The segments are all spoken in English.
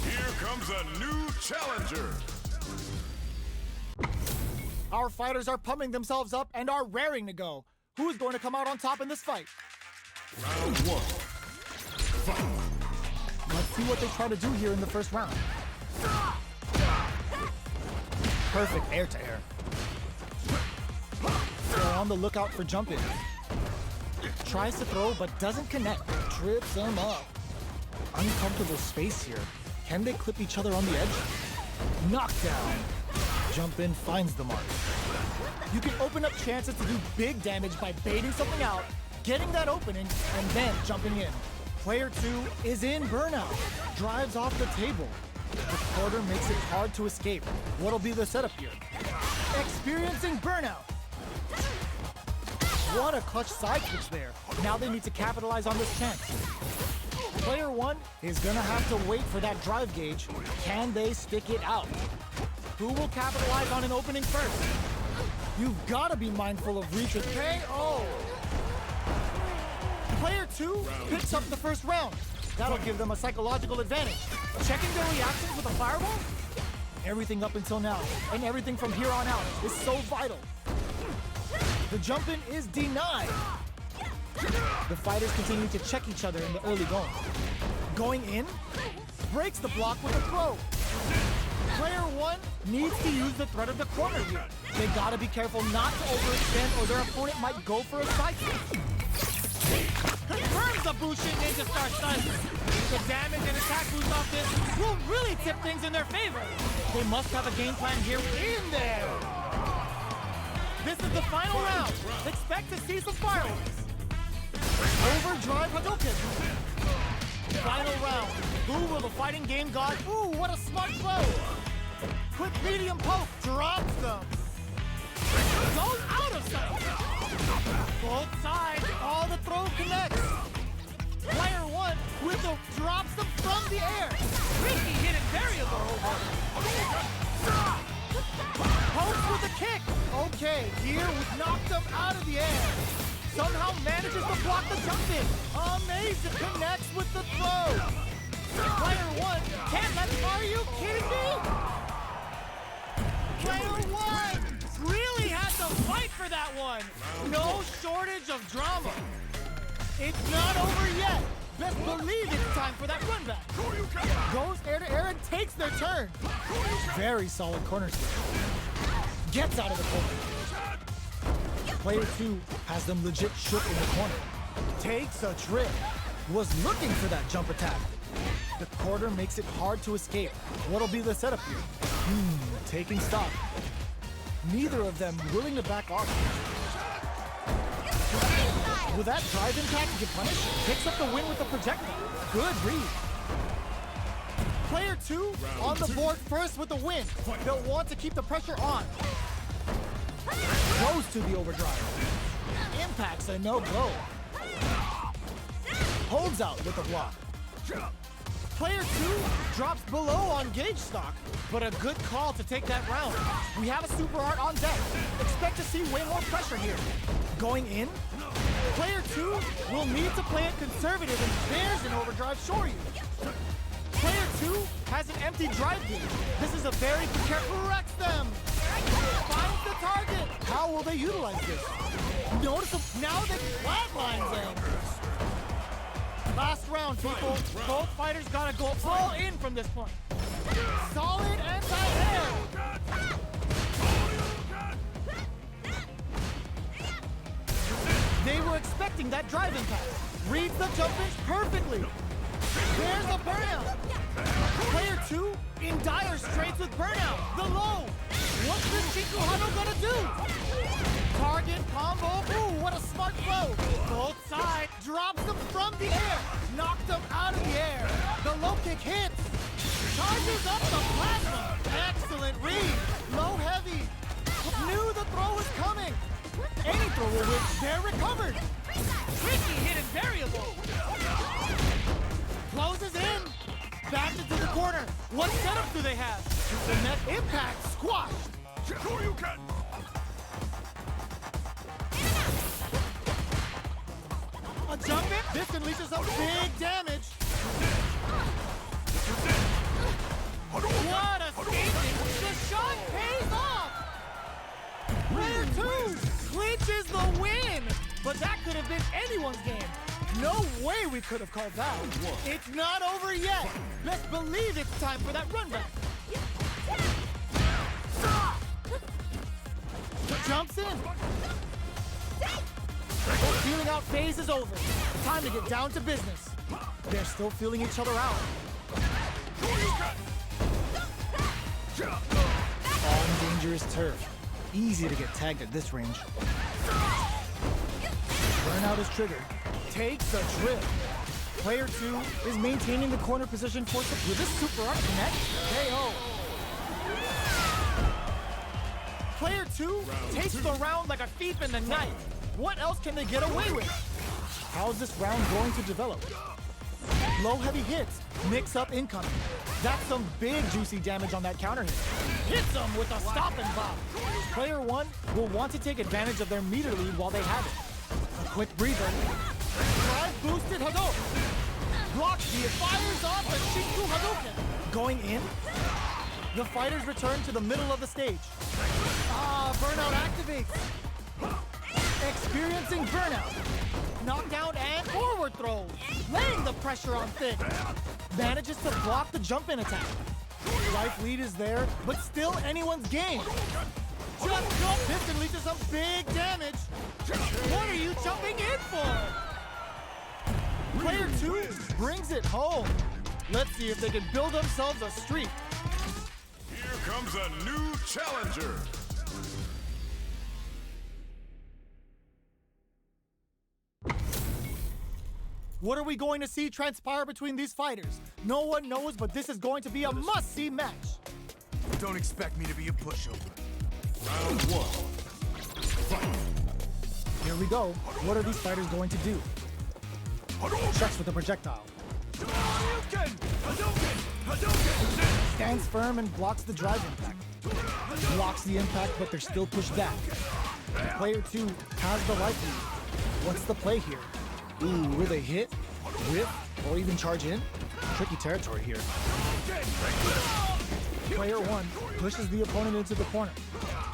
Here comes a new challenger. Our fighters are pumping themselves up and are raring to go. Who's going to come out on top in this fight? Round one. Fight. Let's see what they try to do here in the first round. Perfect air-to-air. They're on the lookout for jump-in. Tries to throw, but doesn't connect. Trips him up. Uncomfortable space here. Can they clip each other on the edge? Knockdown. Jump-in finds the mark. You can open up chances to do big damage by baiting something out, getting that opening, and then jumping in. Player 2 is in burnout. Drives off the table. The quarter makes it hard to escape. What'll be the setup here? Experiencing burnout. What a clutch side switch there. Now they need to capitalize on this chance. Player 1 is gonna have to wait for that drive gauge. Can they stick it out? Who will capitalize on an opening first? You've gotta be mindful of reach with KO. Player 2 picks up the first round. That'll give them a psychological advantage. Checking their reactions with a fireball? Everything up until now, and everything from here on out, is so vital. The jump-in is denied. The fighters continue to check each other in the early going. Going in, breaks the block with a throw. Player 1 needs to use the threat of the corner here. They gotta be careful not to overextend or their opponent might go for a side switch. Confirms the Bushin Ninja Star Stun. The damage and attack boost off this will really tip things in their favor. They must have a game plan here in there. This is the final round. Expect to see some fireworks. Overdrive Hadouken. Final round. Who will the fighting game god? Ooh, what a smart throw. Quick medium poke. Drops them. Goes out of sight. Both sides. All the throw connects. Player 1 with the drops them from the air. Tricky hidden variable over. Pokes with a kick. Okay, here we knocked them out of the air. Somehow manages to block the jump in. Amazing, connects with the throw. Player 1 can't let go. Are you kidding me? Player 1 really had to fight for that one. No shortage of drama. It's not over yet. Best believe it's time for that run back. Goes air to air and takes their turn. Very solid corner switch. Gets out of the corner. Player 2 has them legit shook in the corner. Takes a trip. Was looking for that jump attack. The quarter makes it hard to escape. What'll be the setup here? Taking stock. Neither of them willing to back off. Will that drive impact get punished? Picks up the win with the projectile. Good read. Player 2 on the board first with the win. They'll want to keep the pressure on. Goes to the overdrive. Impact's a no-go. Holds out with the block. Player 2 drops below on gauge stock, but a good call to take that round. We have a super art on deck. Expect to see way more pressure here. Going in, player 2 will need to play it conservative and there's an overdrive shore you. Player 2 has an empty drive gauge. This is a very corrects them. Finds the target. How will they utilize this? Notice now they flatlines them. Last round, people. Both fighters gotta go all in from this point. Solid anti-air. They were expecting that drive impact. Reads the jump in perfectly. There's a burnout. Player 2 in dire straits with burnout. The low. What's this Chiku Hano gonna do? Target combo. Ooh, what a smart throw. Both sides. Drops them from the air. Knocked them out of the air. The low kick hits. Charges up the plasma. Excellent read. Low heavy. Knew the throw was coming. Any throw will hit. They're recovered. Tricky hidden variable. Closes in. Back into the corner. What setup do they have? The net impact squash. Shoryuken! A jump in. This unleashes some big damage. What a statement! The shot pays off! Player 2 clinches the win! But that could have been anyone's game. No way we could have called that. It's not over yet. Best believe it's time for that run back. Jumps in. The feeling out phase is over. Time to get down to business. They're still feeling each other out. On dangerous turf. Easy to get tagged at this range. Burnout is triggered. Takes a trip. Player 2 is maintaining the corner position for with this super art connect. KO. Player 2 takes the round like a thief in the night. What else can they get away with? How's this round going to develop? Low heavy hits, mix up incoming. That's some big juicy damage on that counter hit. Hits them with a stop and pop. Player 1 will want to take advantage of their meter lead while they have it. A quick breather. Drive boosted Hadouken. Blocks the fires off the Shinku Hadouken. Going in. The fighters return to the middle of the stage. Burnout activates. Experiencing burnout. Knockdown and forward throws. Laying the pressure on Thick. Manages to block the jump-in attack. Life lead is there, but still anyone's game. Just jump. This can lead to some big damage. What are you jumping in for? Player 2 brings it home. Let's see if they can build themselves a streak. Here comes a new challenger. What are we going to see transpire between these fighters? No one knows, but this is going to be a must-see match. Don't expect me to be a pushover. Round 1. Fight. Here we go. What are these fighters going to do? Checks with the projectile. Stands firm and blocks the drive impact. Blocks the impact, but they're still pushed back. Player 2 has the life lead. What's the play here? Ooh, will they hit, whip, or even charge in? Tricky territory here. Player 1 pushes the opponent into the corner.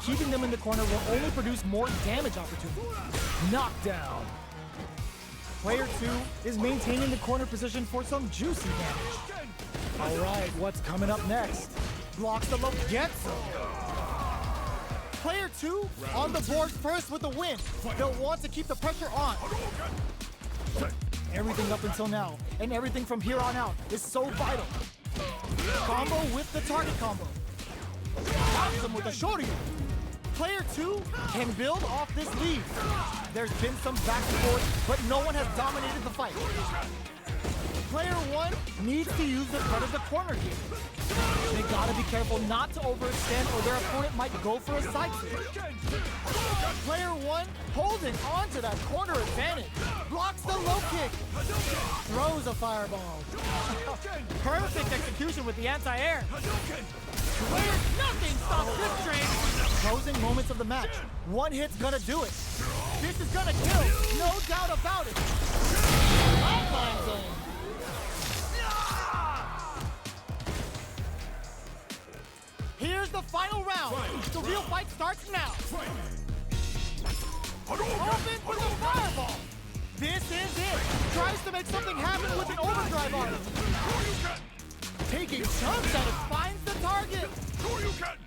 Keeping them in the corner will only produce more damage opportunities. Knockdown. Player 2 is maintaining the corner position for some juicy damage. All right, what's coming up next? Blocks the low, gets him. Player 2 on the board first with the win. They'll want to keep the pressure on. Everything up until now, and everything from here on out is so vital. Combo with the target combo. Pops him with a Shoryu. Player 2 can build off this lead. There's been some back and forth, but no one has dominated the fight. Player 1 needs to use the front of the corner here. They gotta be careful not to overextend or their opponent might go for a side switch. Player 1 holding on to that corner advantage. Blocks the low kick. Throws a fireball. Perfect execution with the anti-air. Player, nothing stops this train. Closing moments of the match. One hit's gonna do it. This is gonna kill, no doubt about it. Lifeline zone. Here's the final round. The real fight starts now. Open for the fireball. This is it. Tries to make something happen with an overdrive arm. Taking chunks at it, finds the target.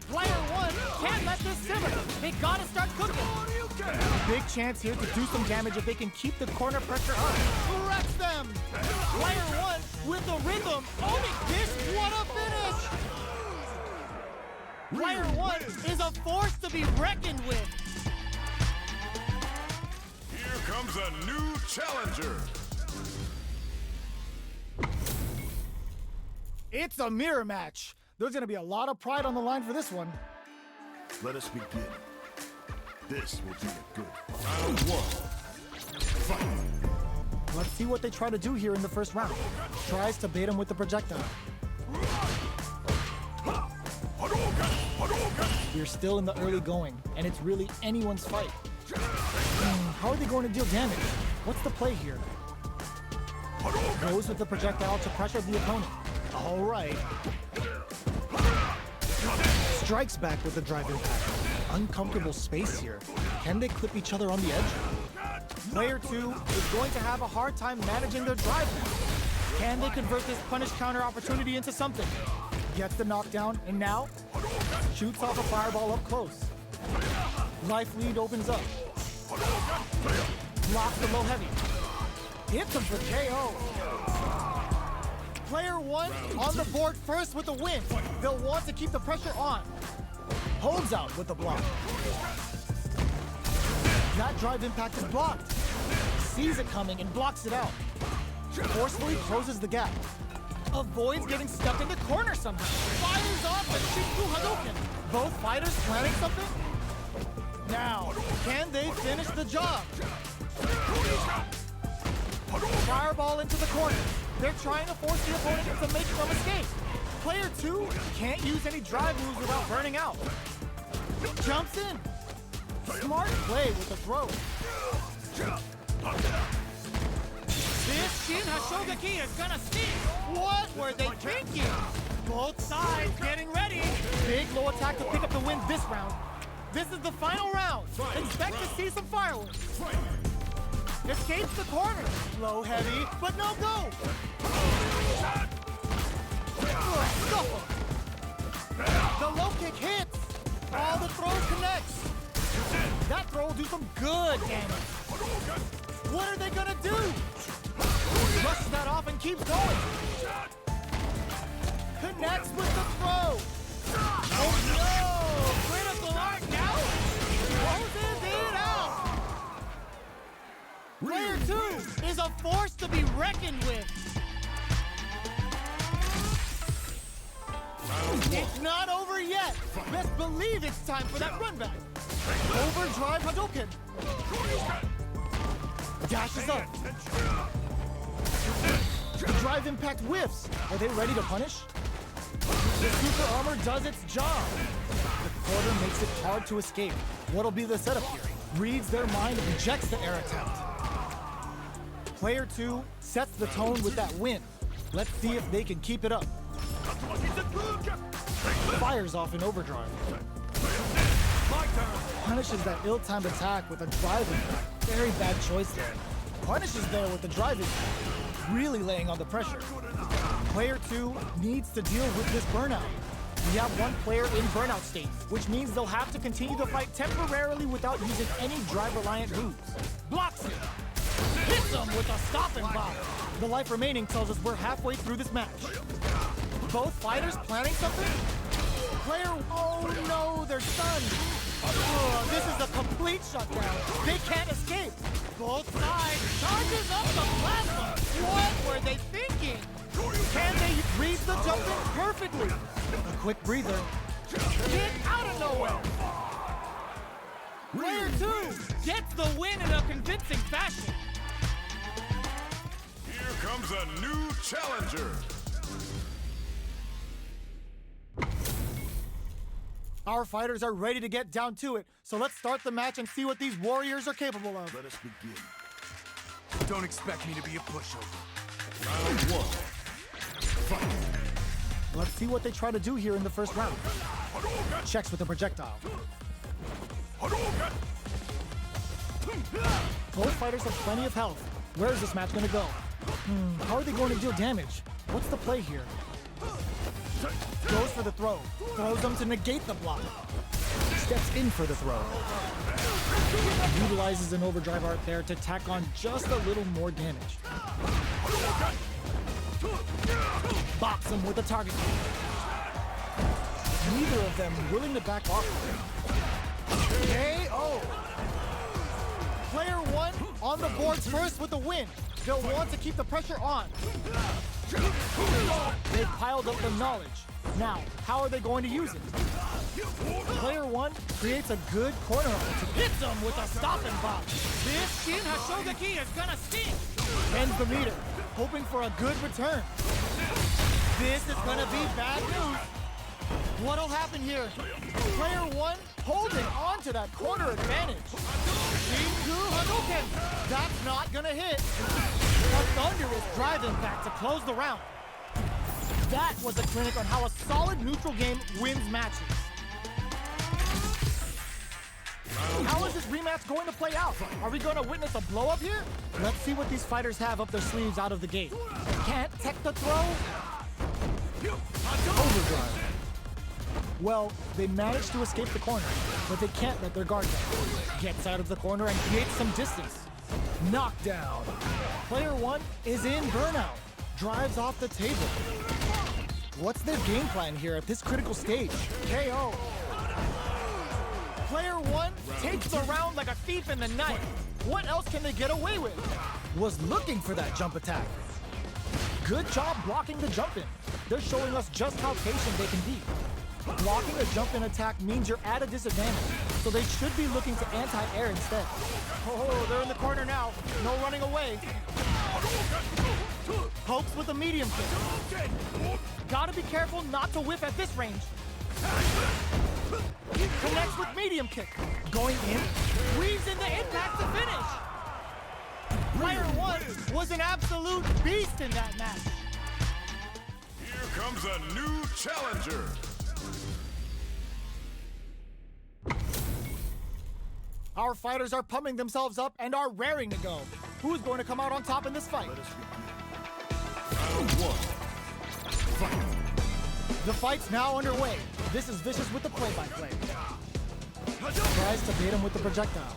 Player 1 can't let this simmer. They gotta start cooking. Big chance here to do some damage if they can keep the corner pressure up. Wrecks them. Player 1 with the rhythm. Owning this, what a finish. Player 1 is a force to be reckoned with. Here comes a new challenger. It's a mirror match. There's gonna be a lot of pride on the line for this one. Let us begin. This will be a good round 1. Fight. Let's see what they try to do here in the first round. Tries to bait him with the projectile. We're still in the early going, and it's really anyone's fight. How are they going to deal damage? What's the play here? Goes with the projectile to pressure the opponent. All right. Strikes back with the drive impact. Uncomfortable space here. Can they clip each other on the edge? Player 2 is going to have a hard time managing their drive now. Can they convert this punish counter opportunity into something? Gets the knockdown, and now shoots off a fireball up close. Life lead opens up. Blocks the low heavy. Hits him for KO. Player 1 on the board first with the win. They'll want to keep the pressure on. Holds out with the block. That drive impact is blocked. Sees it coming and blocks it out. Forcefully closes the gap. Avoids getting stuck in the corner somehow. Fires off a Shinku Hadouken. Both fighters planning something? Now, can they finish the job? Fireball into the corner. They're trying to force the opponent into making some escape. Player 2 can't use any drive moves without burning out. Jumps in. Smart play with the throw. This Shin Hashogaki is gonna sting. What were they thinking? Both sides getting ready. Big low attack to pick up the win this round. This is the final round. Expect to see some fireworks. Escapes the corner. Low heavy, but no go. Scuffle. The low kick hits. All the throws connects. That throw will do some good damage. What are they gonna do? Brushes that off and keeps going. Connects with the throw. Oh no! Critical art now. Closes it out. Player 2 is a force to be reckoned with. It's not over yet. Best believe it's time for that run back. Overdrive Hadouken. Dashes up. The drive impact whiffs. Are they ready to punish? The super armor does its job. The quarter makes it hard to escape. What'll be the setup here? Reads their mind and rejects the air attempt. Player 2 sets the tone with that win. Let's see if they can keep it up. Fires off in overdrive. Punishes that ill-timed attack with a drive impact. Very bad choice there. Punishes there with the drive impact. Really laying on the pressure. Player 2 needs to deal with this burnout. We have one player in burnout state, which means they'll have to continue the fight temporarily without using any drive-reliant moves. Blocks it. Hits him with a stopping block. The life remaining tells us we're halfway through this match. Both fighters planning something? Player, oh no, they're stunned. Oh, this is a complete shutdown. They can't escape. Both sides charges up the plasma. What were they thinking? Can they read the jumping perfectly? A quick breather. Get out of nowhere. Player 2 gets the win in a convincing fashion. Here comes a new challenger. Our fighters are ready to get down to it, so let's start the match and see what these warriors are capable of. Let us begin. Don't expect me to be a pushover. Round 1. Fight. Let's see what they try to do here in the first round. Checks with the projectile. Both fighters have plenty of health. Where is this match going to go? How are they going to deal damage? What's the play here? Goes for the throw. Throws them to negate the block. Steps in for the throw. Utilizes an overdrive art there to tack on just a little more damage. Bops him with a target. Neither of them willing to back off. KO! Player 1 on the boards first with the win. They'll want to keep the pressure on. They've piled up the knowledge. Now, how are they going to use it? Player 1 creates a good corner opportunity. Hits him with a stopping box. This Shin Hashogaki is gonna sting. Ends the meter, hoping for a good return. This is gonna be bad news. What'll happen here? Player 1 holding on to that corner advantage. Shinku Hadouken. That's not gonna hit. A thunderous drive impact to close the round. That was a clinic on how a solid neutral game wins matches. How is this rematch going to play out? Are we going to witness a blow-up here? Let's see what these fighters have up their sleeves out of the gate. Can't tech the throw? Overdrive. Well, they managed to escape the corner, but they can't let their guard down. Gets out of the corner and creates some distance. Knockdown. Player 1 is in burnout. Drives off the table. What's their game plan here at this critical stage? KO. Player 1 takes the round like a thief in the night. What else can they get away with? Was looking for that jump attack. Good job blocking the jump in. They're showing us just how patient they can be. Blocking a jump in attack means you're at a disadvantage, so they should be looking to anti-air instead. Oh, they're in the corner now. No running away. Pokes with a medium kick. Gotta be careful not to whiff at this range. Connects with medium kick. Going in, weaves in the impact to finish. Player 1 was an absolute beast in that match. Here comes a new challenger. Our fighters are pumping themselves up and are raring to go. Who's going to come out on top in this fight? Round 1. The fight's now underway. This is Vicious with the play-by-play. Tries to bait him with the projectile.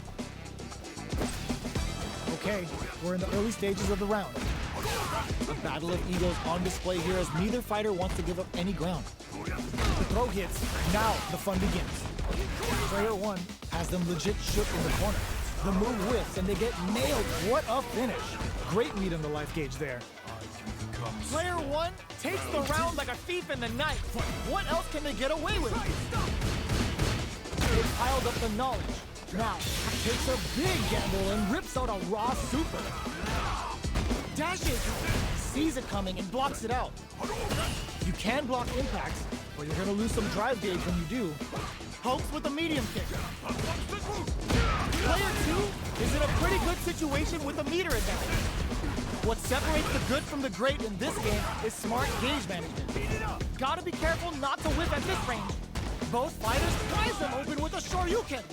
Okay, we're in the early stages of the round. A battle of egos on display here as neither fighter wants to give up any ground. The throw hits. Now the fun begins. Player 1 has them legit shook in the corner. The move whiffs and they get nailed. What a finish. Great meat on the life gauge there. Player 1 takes the round like a thief in the night. What else can they get away with? They piled up the knowledge. Now, takes a big gamble and rips out a raw super. Dashes, sees it coming and blocks it out. You can block impacts, but you're gonna lose some drive gauge when you do. Pokes with a medium kick. Player 2 is in a pretty good situation with a meter advantage. What separates the good from the great in this game is smart gauge management. Gotta be careful not to whip at this range. Both fighters prize them open with a Shoryuken.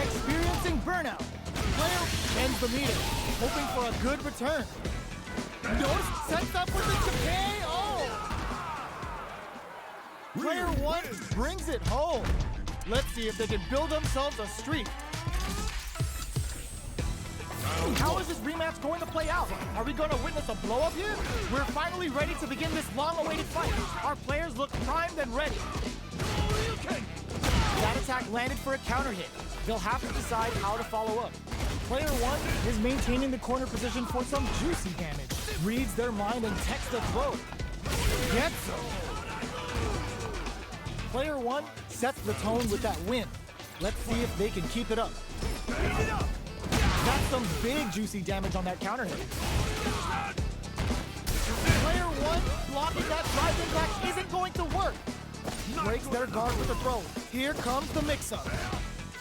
Experiencing burnout. Player ends the meter, hoping for a good return. Notice sets up with the KO. Player 1 brings it home. Let's see if they can build themselves a streak. How is this rematch going to play out? Are we going to witness a blow-up here? We're finally ready to begin this long-awaited fight. Our players look primed and ready. That attack landed for a counter hit. They'll have to decide how to follow up. Player 1 is maintaining the corner position for some juicy damage. Reads their mind and techs the throw. Gets him. Player 1 sets the tone with that win. Let's see if they can keep it up. That's some big juicy damage on that counter hit. Player 1 blocking that drive impact isn't going to work. Breaks their guard with the throw. Here comes the mix-up.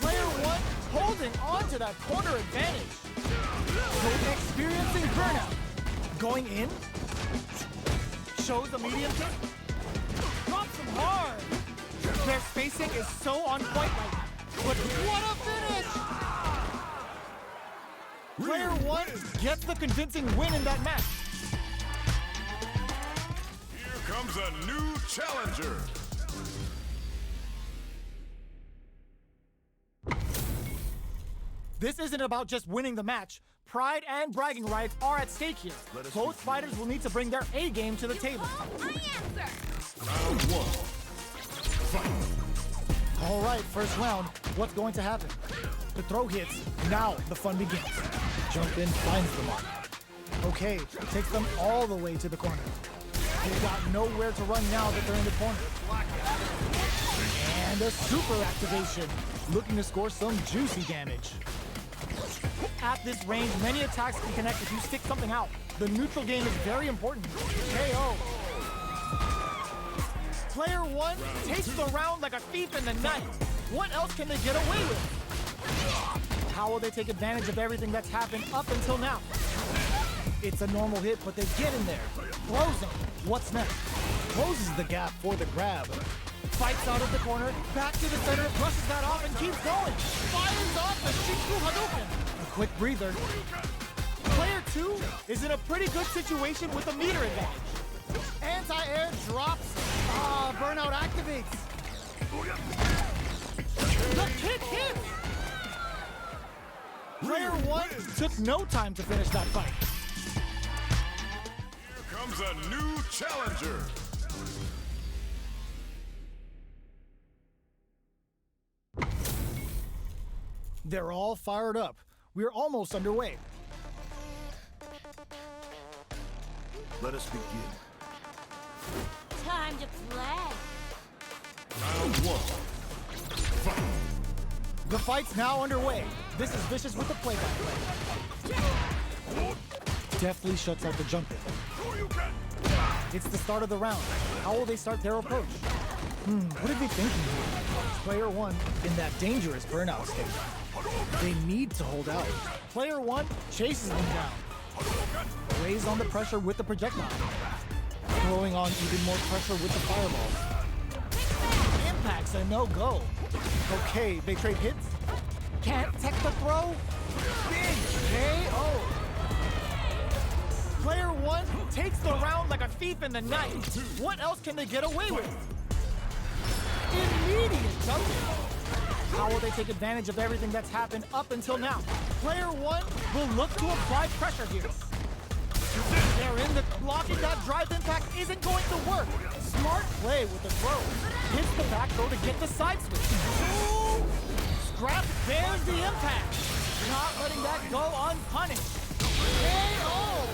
Player 1 holding on to that corner advantage. Experiencing burnout. Going in. Shows the medium kick. Drops him hard. Their spacing is so on point right now. But what a finish! Player 1 gets the convincing win in that match. Here comes a new challenger. This isn't about just winning the match. Pride and bragging rights are at stake here. Both fighters will need to bring their A game to the table. Round 1. Fight. All right, first round. What's going to happen? The throw hits. Now the fun begins. Jump in finds the mark. Okay, takes them all the way to the corner. They got nowhere to run now that they're in the corner. And a super activation, looking to score some juicy damage. At this range, many attacks can connect if you stick something out. The neutral game is very important. KO. Player 1 takes the round like a thief in the night. What else can they get away with? How will they take advantage of everything that's happened up until now? It's a normal hit, but they get in there. Throws them. What's next? Closes the gap for the grab. Fights out of the corner, back to the center, brushes that off and keeps going. Fires off the Shinku Hadouken. A quick breather. Player 2 is in a pretty good situation with a meter advantage. Anti-air drops. Burnout activates. The kick hits! Player 1 took no time to finish that fight. Here comes a new challenger. They're all fired up. We're almost underway. Let us begin. Time to play. Round 1. Fight. The fight's now underway. This is Vicious with the play-by-play. Deftly shuts out the jump in. It's the start of the round. How will they start their approach? What are they thinking here? Player 1 in that dangerous burnout state. They need to hold out. Player 1 chases them down. Lays on the pressure with the projectile. Throwing on even more pressure with the fireball. Impact's a no-go. Okay, they trade hits. Can't tech the throw. Big KO. Player 1 takes the round like a thief in the night. What else can they get away with? Immediate jumping. How will they take advantage of everything that's happened up until now? Player 1 will look to apply pressure here. They're in the blocking. That drive impact isn't going to work. Smart play with the throw. Hits the back throw to get the side switch. Ooh. Scrap bears the impact. Not letting that go unpunished. KO!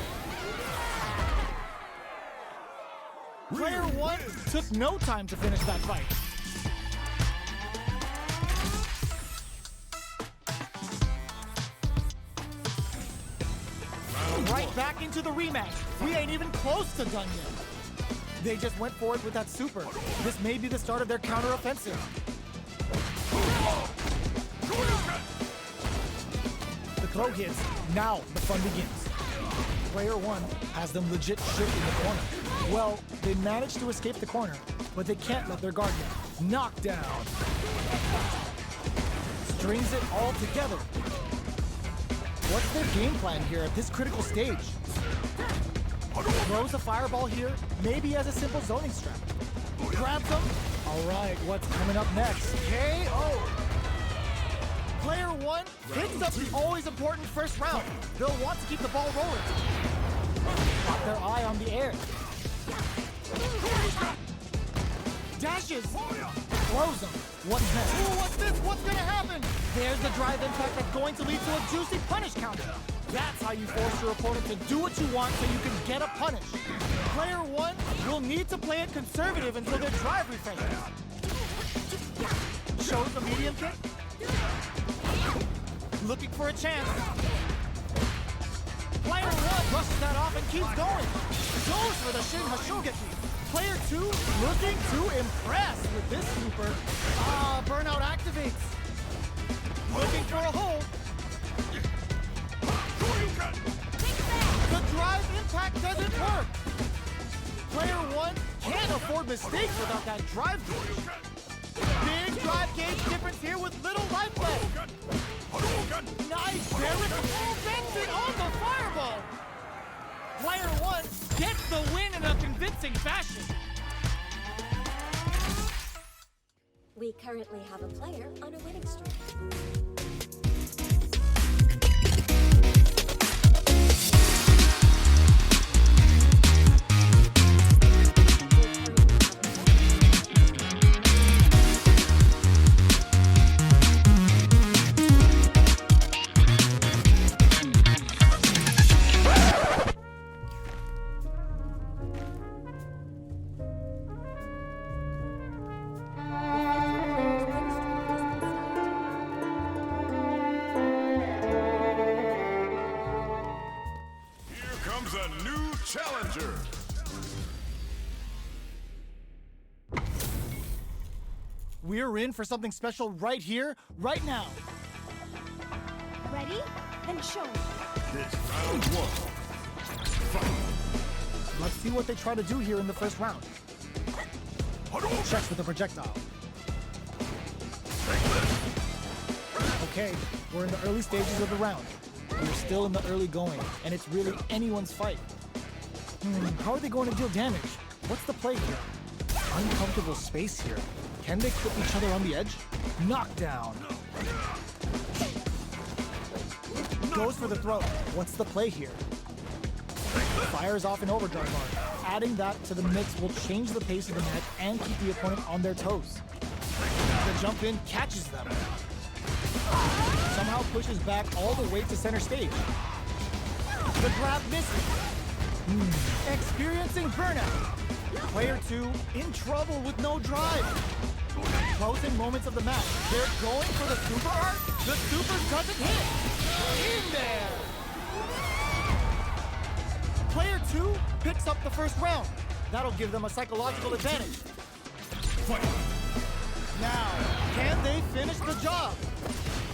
Player 1 took no time to finish that fight. Right back into the rematch. We ain't even close to done yet. They just went for it with that super. This may be the start of their counter-offensive. The throw hits. Now the fun begins. Player 1 has them legit shit in the corner. Well, they managed to escape the corner, but they can't let their guard down. Knockdown. Strings it all together. What's their game plan here at this critical stage? Throws a fireball here, maybe as a simple zoning strap. Grabs them. All right, what's coming up next? KO. Player 1 picks up the always important first round. They'll want to keep the ball rolling. Got their eye on the air. Dashes. Throws them. What's next? Ooh, what's this? What's gonna happen? There's the drive impact that's going to lead to a juicy punish counter. That's how you force your opponent to do what you want so you can get a punish. Player 1 will need to play it conservative until their drive refreshes. Shows the medium kick. Looking for a chance. Player 1 brushes that off and keeps going. Goes for the Shin Hashogeki. Player 2 looking to impress with this super. Burnout activates. Looking for a hold. The drive impact doesn't work. Player 1 can't afford mistakes without that drive gauge. Big drive gauge difference here with little life left. Nice Derek. Vents it on the fireball. Player 1 gets the win in a convincing fashion. We currently have a player on a winning streak. We're in for something special right here, right now. Ready? Then show me. This round one. Fight. Let's see what they try to do here in the first round. Checks with the projectile. Okay, we're in the early stages of the round. We're still in the early going, and it's really anyone's fight. How are they going to deal damage? What's the play here? Uncomfortable space here. Can they clip each other on the edge? Knockdown. Goes for the throw. What's the play here? Fires off an overdrive bar. Adding that to the mix will change the pace of the match and keep the opponent on their toes. The jump in catches them. Somehow pushes back all the way to center stage. The grab misses. Experiencing burnout. Player 2 in trouble with no drive. Closing moments of the match. They're going for the super art. The super doesn't hit. In there. Player 2 picks up the first round. That'll give them a psychological advantage. Now, can they finish the job?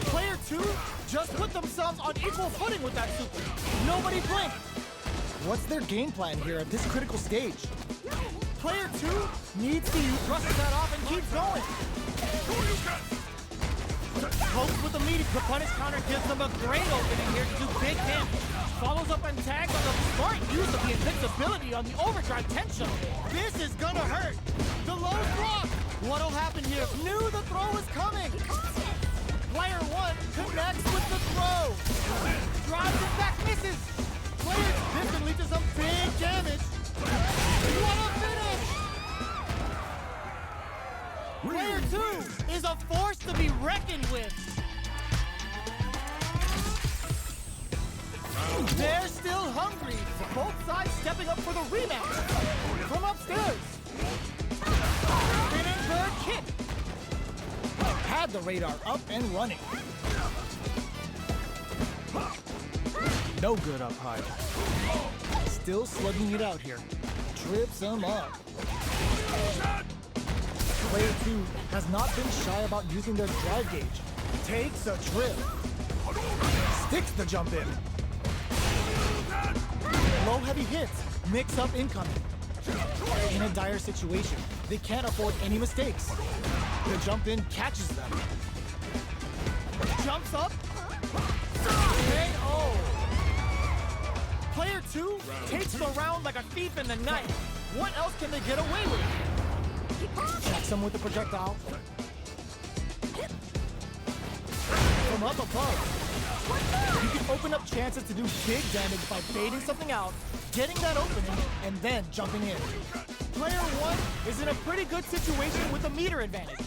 Player 2 just put themselves on equal footing with that super. Nobody blinked. What's their game plan here at this critical stage? Player 2 needs to brushes that off and keeps going. Close with the meaty. The punish counter gives them a great opening here to do big damage. Follows up and tags on the smart use of the invincibility on the overdrive tension. This is gonna hurt. The low block. What'll happen here? Knew the throw was coming. Player 1 connects with the throw. Drives it back, misses. Player, this can lead to some big damage. What a finish! Player 2 is a force to be reckoned with. They're still hungry. Both sides stepping up for the rematch. From upstairs. Spinning bird kick. Had the radar up and running. No good up high. Still slugging it out here. Trips them up. Player 2 has not been shy about using their drive gauge. Takes a trip. Sticks the jump in. Low heavy hits. Mix up incoming. In a dire situation, they can't afford any mistakes. The jump in catches them. Jumps up. KO. Player 2 takes the round like a thief in the night. What else can they get away with? Checks them with the projectile. From up above. You can open up chances to do big damage by baiting something out, getting that opening, and then jumping in. Player 1 is in a pretty good situation with a meter advantage.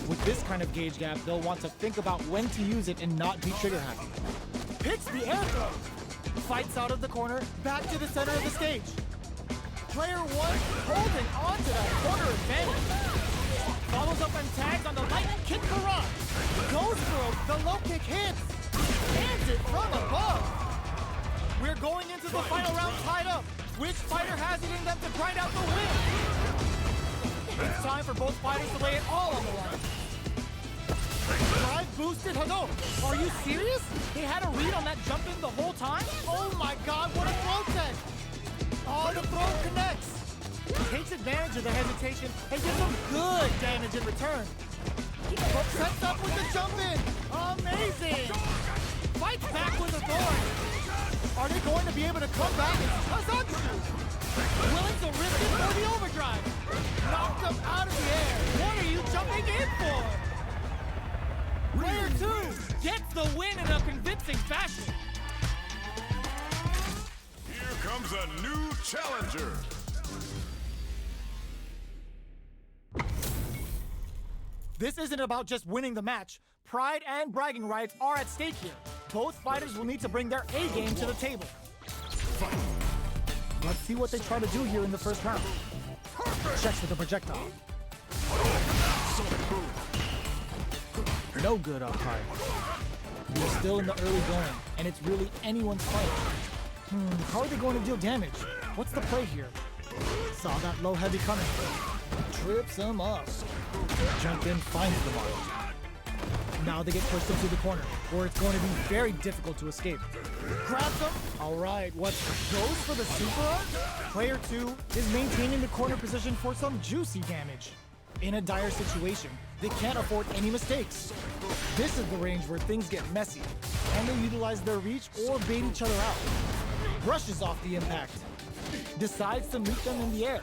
With this kind of gauge gap, they'll want to think about when to use it and not be trigger happy. Hits the air throw. Fights out of the corner, back to the center of the stage. Player 1 holding on to that corner advantage. Follows up and tags on the lightning kick barrage. Goes for the low kick hits. Hands it from above. We're going into the final round tied up. Which fighter has it in them to grind out the win? It's time for both fighters to lay it all on the line. Drive boosted Hadouken. Are you serious? They had a read on that jump in the whole time? Oh my god, what a throw tech! Oh, the throw connects. Takes advantage of the hesitation and gives them good damage in return. But sets up with the jump in. Amazing! Fights back with the thorn. Are they going to be able to come back and Asus? Willing to risk it for the overdrive. Knocked them out of the air. What are you jumping in for? Player 2 gets the win in a convincing fashion. Here comes a new challenger. This isn't about just winning the match. Pride and bragging rights are at stake here. Both fighters will need to bring their A game to the table. Let's see what they try to do here in the first round. Checks with the projectile. No good up high. We're still in the early going, and it's really anyone's fight. How are they going to deal damage? What's the play here? Saw that low heavy coming. trips him up. Jump in, finds the mark. Now they get pushed into the corner, where it's going to be very difficult to escape. Grabs him. All right, what goes for the super art? Player 2 is maintaining the corner position for some juicy damage. In a dire situation, they can't afford any mistakes. This is the range where things get messy, and they utilize their reach or bait each other out. Brushes off the impact. Decides to meet them in the air.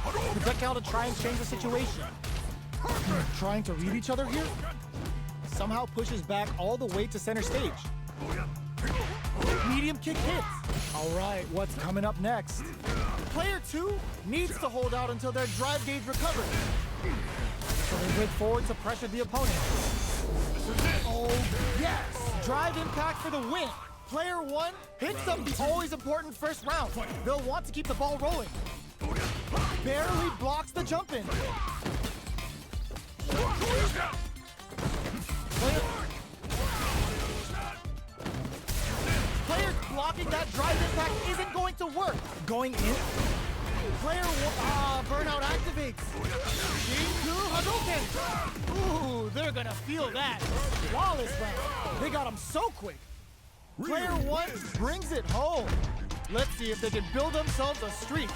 Projectile to try and change the situation. Trying to read each other here? Somehow pushes back all the way to center stage. Medium kick hits. All right, what's coming up next? Player 2 needs to hold out until their drive gauge recovers. So they break forward to pressure the opponent. Oh, yes! Drive impact for the win. Player 1 hits up the always important first round. They'll want to keep the ball rolling. Barely blocks the jump in. Player blocking that drive impact isn't going to work. Going in. Player burnout activates. Shinku Hadouken. Ooh, they're gonna feel that. Flawless round. They got him so quick. Player 1 brings it home. Let's see if they can build themselves a streak.